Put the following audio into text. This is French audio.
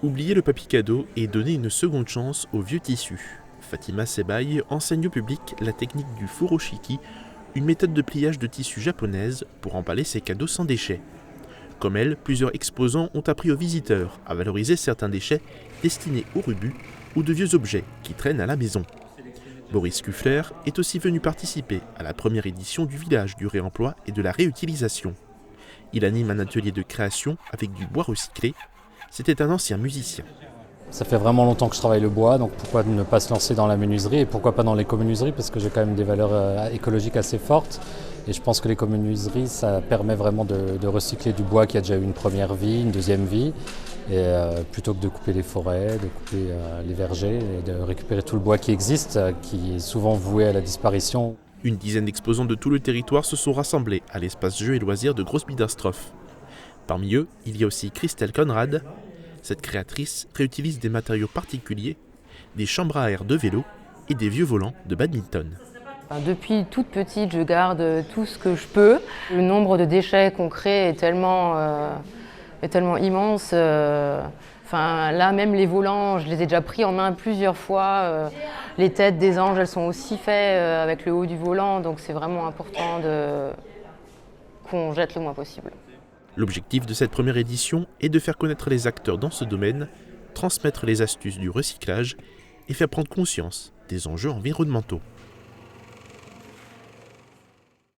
Oublier le papier cadeau et donner une seconde chance aux vieux tissus. Fatima Sebaï enseigne au public la technique du furoshiki, une méthode de pliage de tissu japonaise pour emballer ses cadeaux sans déchets. Comme elle, plusieurs exposants ont appris aux visiteurs à valoriser certains déchets destinés aux rebuts ou de vieux objets qui traînent à la maison. Boris Kuffler est aussi venu participer à la première édition du village du réemploi et de la réutilisation. Il anime un atelier de création avec du bois recyclé. C'était un ancien musicien. Ça fait vraiment longtemps que je travaille le bois, donc pourquoi ne pas se lancer dans la menuiserie et pourquoi pas dans l'écomenuiserie, parce que j'ai quand même des valeurs écologiques assez fortes. Et je pense que l'écomenuiserie, ça permet vraiment de recycler du bois qui a déjà eu une première vie, une deuxième vie, et plutôt que de couper les forêts, de couper les vergers, et de récupérer tout le bois qui existe, qui est souvent voué à la disparition. Une dizaine d'exposants de tout le territoire se sont rassemblés à l'espace Jeux et Loisirs de Groß-Biedersdorf. Parmi eux, il y a aussi Christelle Conrad. Cette créatrice réutilise des matériaux particuliers, des chambres à air de vélo et des vieux volants de badminton. Depuis toute petite, je garde tout ce que je peux. Le nombre de déchets qu'on crée est tellement immense. Là, même les volants, je les ai déjà pris en main plusieurs fois. Les têtes des anges, elles sont aussi faites avec le haut du volant, donc c'est vraiment important qu'on jette le moins possible. L'objectif de cette première édition est de faire connaître les acteurs dans ce domaine, transmettre les astuces du recyclage et faire prendre conscience des enjeux environnementaux.